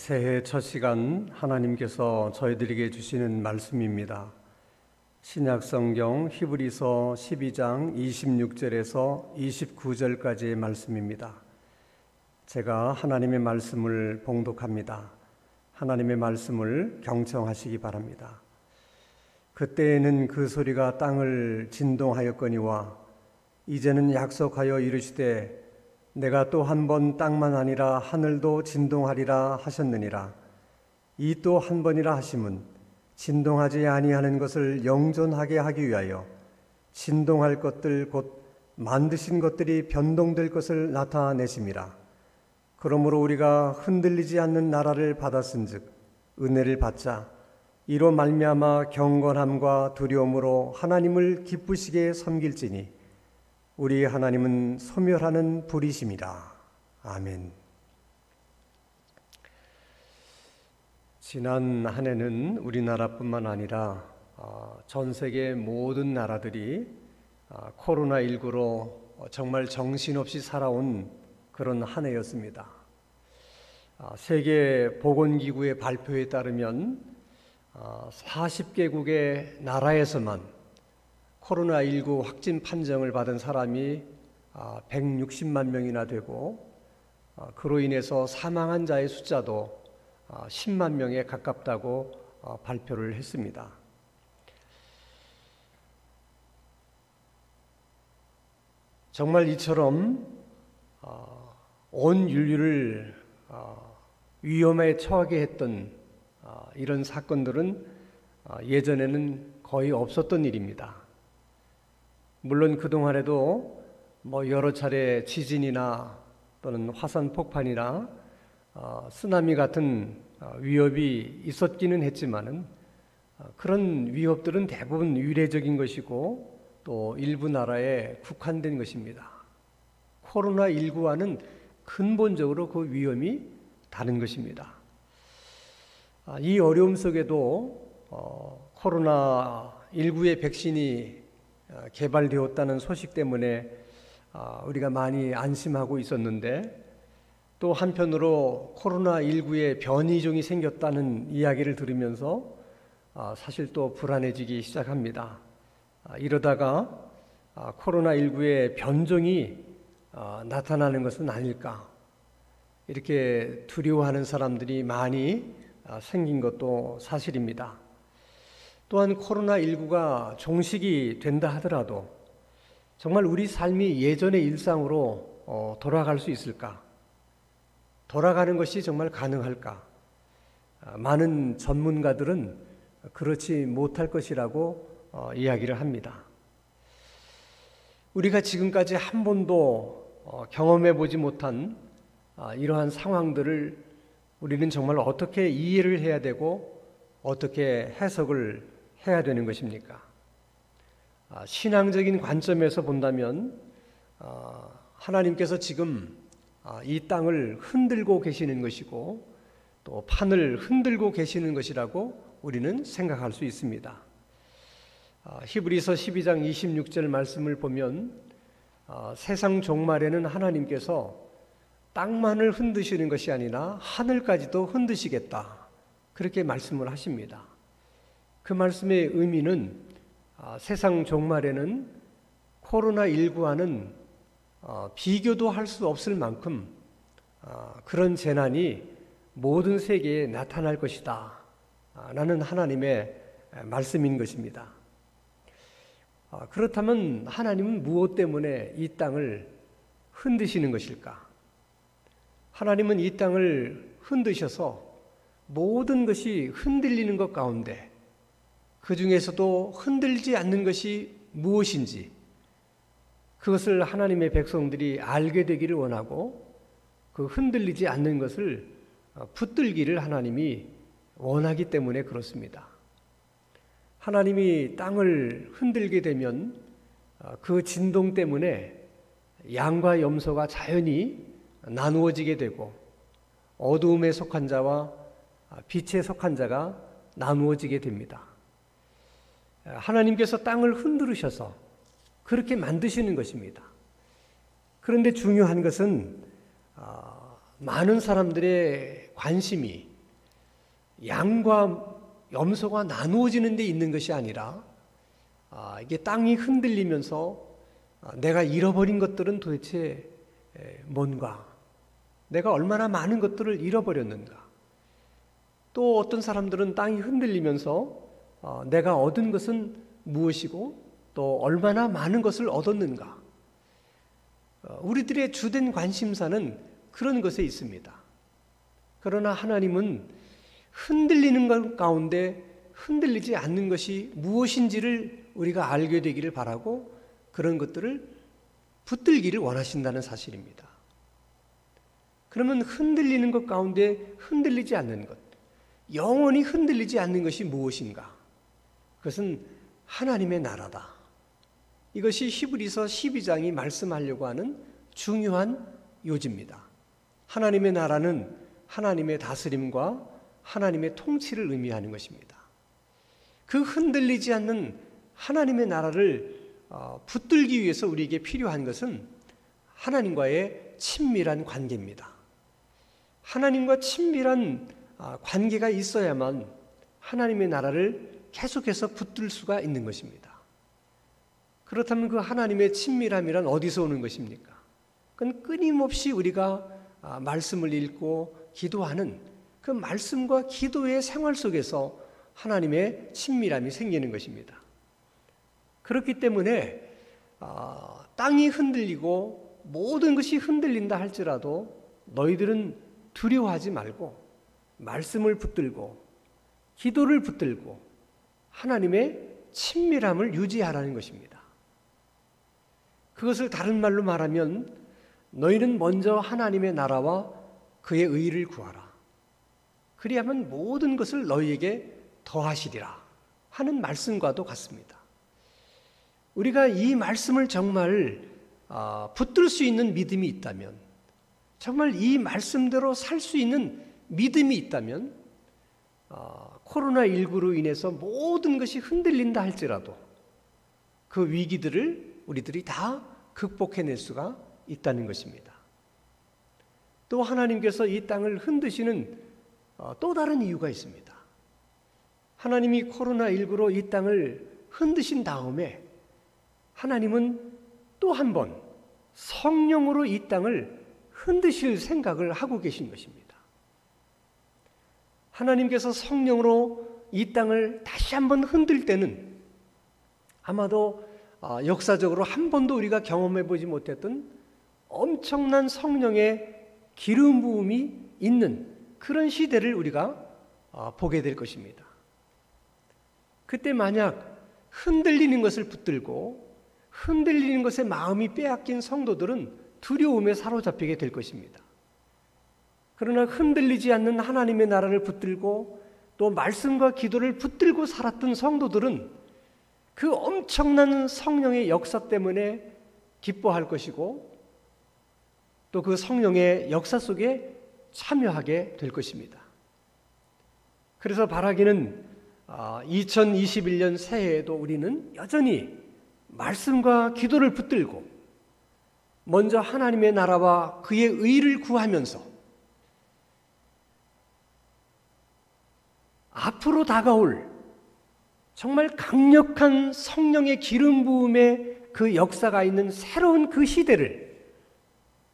새해 첫 시간 하나님께서 저희들에게 주시는 말씀입니다. 신약성경 히브리서 12장 26절에서 29절까지의 말씀입니다. 제가 하나님의 말씀을 봉독합니다. 하나님의 말씀을 경청하시기 바랍니다. 그때에는 그 소리가 땅을 진동하였거니와 이제는 약속하여 이르시되 내가 또 한 번 땅만 아니라 하늘도 진동하리라 하셨느니라. 이 또 한 번이라 하심은 진동하지 아니하는 것을 영존하게 하기 위하여 진동할 것들 곧 만드신 것들이 변동될 것을 나타내심이라. 그러므로 우리가 흔들리지 않는 나라를 받았은즉 은혜를 받자 이로 말미암아 경건함과 두려움으로 하나님을 기쁘시게 섬길지니 우리 하나님은 소멸하는 불이심이라. 아멘. 지난 한 해는 우리나라뿐만 아니라 전 세계 모든 나라들이 코로나19로 정말 정신없이 살아온 그런 한 해였습니다. 세계보건기구의 발표에 따르면 40개국의 나라에서만 코로나19 확진 판정을 받은 사람이 160만 명이나 되고 그로 인해서 사망한 자의 숫자도 10만 명에 가깝다고 발표를 했습니다. 정말 이처럼 온 인류를 위험에 처하게 했던 이런 사건들은 예전에는 거의 없었던 일입니다. 물론 그동안에도 여러 차례 지진이나 또는 화산 폭발이나 쓰나미 같은 위협이 있었기는 했지만은 그런 위협들은 대부분 유례적인 것이고 또 일부 나라에 국한된 것입니다. 코로나19와는 근본적으로 그 위험이 다른 것입니다. 이 어려움 속에도 코로나19의 백신이 개발되었다는 소식 때문에 우리가 많이 안심하고 있었는데 또 한편으로 코로나19의 변이종이 생겼다는 이야기를 들으면서 사실 또 불안해지기 시작합니다. 이러다가 코로나19의 변종이 나타나는 것은 아닐까 이렇게 두려워하는 사람들이 많이 생긴 것도 사실입니다. 또한 코로나19가 종식이 된다 하더라도 정말 우리 삶이 예전의 일상으로 돌아갈 수 있을까? 돌아가는 것이 정말 가능할까? 많은 전문가들은 그렇지 못할 것이라고 이야기를 합니다. 우리가 지금까지 한 번도 경험해 보지 못한 이러한 상황들을 우리는 정말 어떻게 이해를 해야 되고 어떻게 해석을 해야 되는 것입니까? 신앙적인 관점에서 본다면 하나님께서 지금 이 땅을 흔들고 계시는 것이고 또 판을 흔들고 계시는 것이라고 우리는 생각할 수 있습니다. 히브리서 12장 26절 말씀을 보면 세상 종말에는 하나님께서 땅만을 흔드시는 것이 아니라 하늘까지도 흔드시겠다 그렇게 말씀을 하십니다. 그 말씀의 의미는 세상 종말에는 코로나19와는 비교도 할 수 없을 만큼 그런 재난이 모든 세계에 나타날 것이다 라는 하나님의 말씀인 것입니다. 그렇다면 하나님은 무엇 때문에 이 땅을 흔드시는 것일까? 하나님은 이 땅을 흔드셔서 모든 것이 흔들리는 것 가운데 그 중에서도 흔들지 않는 것이 무엇인지 그것을 하나님의 백성들이 알게 되기를 원하고 그 흔들리지 않는 것을 붙들기를 하나님이 원하기 때문에 그렇습니다. 하나님이 땅을 흔들게 되면 그 진동 때문에 양과 염소가 자연히 나누어지게 되고 어두움에 속한 자와 빛에 속한 자가 나누어지게 됩니다. 하나님께서 땅을 흔들으셔서 그렇게 만드시는 것입니다. 그런데 중요한 것은 많은 사람들의 관심이 양과 염소가 나누어지는 데 있는 것이 아니라 이게 땅이 흔들리면서 내가 잃어버린 것들은 도대체 뭔가, 내가 얼마나 많은 것들을 잃어버렸는가. 또 어떤 사람들은 땅이 흔들리면서 내가 얻은 것은 무엇이고 또 얼마나 많은 것을 얻었는가. 우리들의 주된 관심사는 그런 것에 있습니다. 그러나 하나님은 흔들리는 것 가운데 흔들리지 않는 것이 무엇인지를 우리가 알게 되기를 바라고 그런 것들을 붙들기를 원하신다는 사실입니다. 그러면 흔들리는 것 가운데 흔들리지 않는 것, 영원히 흔들리지 않는 것이 무엇인가? 그것은 하나님의 나라다. 이것이 히브리서 12장이 말씀하려고 하는 중요한 요지입니다. 하나님의 나라는 하나님의 다스림과 하나님의 통치를 의미하는 것입니다. 그 흔들리지 않는 하나님의 나라를 붙들기 위해서 우리에게 필요한 것은 하나님과의 친밀한 관계입니다. 하나님과 친밀한 관계가 있어야만 하나님의 나라를 계속해서 붙들 수가 있는 것입니다. 그렇다면 그 하나님의 친밀함이란 어디서 오는 것입니까? 그건 끊임없이 우리가 말씀을 읽고 기도하는 그 말씀과 기도의 생활 속에서 하나님의 친밀함이 생기는 것입니다. 그렇기 때문에 땅이 흔들리고 모든 것이 흔들린다 할지라도 너희들은 두려워하지 말고 말씀을 붙들고 기도를 붙들고 하나님의 친밀함을 유지하라는 것입니다. 그것을 다른 말로 말하면 너희는 먼저 하나님의 나라와 그의 의를 구하라. 그리하면 모든 것을 너희에게 더하시리라 하는 말씀과도 같습니다. 우리가 이 말씀을 정말 붙들 수 있는 믿음이 있다면, 정말 이 말씀대로 살 수 있는 믿음이 있다면 코로나19로 인해서 모든 것이 흔들린다 할지라도 그 위기들을 우리들이 다 극복해낼 수가 있다는 것입니다. 또 하나님께서 이 땅을 흔드시는 또 다른 이유가 있습니다. 하나님이 코로나19로 이 땅을 흔드신 다음에 하나님은 또 한 번 성령으로 이 땅을 흔드실 생각을 하고 계신 것입니다. 하나님께서 성령으로 이 땅을 다시 한번 흔들 때는 아마도 역사적으로 한 번도 우리가 경험해 보지 못했던 엄청난 성령의 기름 부음이 있는 그런 시대를 우리가 보게 될 것입니다. 그때 만약 흔들리는 것을 붙들고 흔들리는 것에 마음이 빼앗긴 성도들은 두려움에 사로잡히게 될 것입니다. 그러나 흔들리지 않는 하나님의 나라를 붙들고 또 말씀과 기도를 붙들고 살았던 성도들은 그 엄청난 성령의 역사 때문에 기뻐할 것이고 또 그 성령의 역사 속에 참여하게 될 것입니다. 그래서 바라기는 2021년 새해에도 우리는 여전히 말씀과 기도를 붙들고 먼저 하나님의 나라와 그의 의를 구하면서 앞으로 다가올 정말 강력한 성령의 기름 부음의 그 역사가 있는 새로운 그 시대를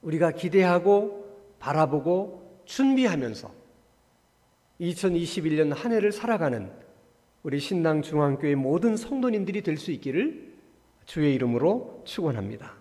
우리가 기대하고 바라보고 준비하면서 2021년 한 해를 살아가는 우리 신당중앙교회 모든 성도님들이 될 수 있기를 주의 이름으로 축원합니다.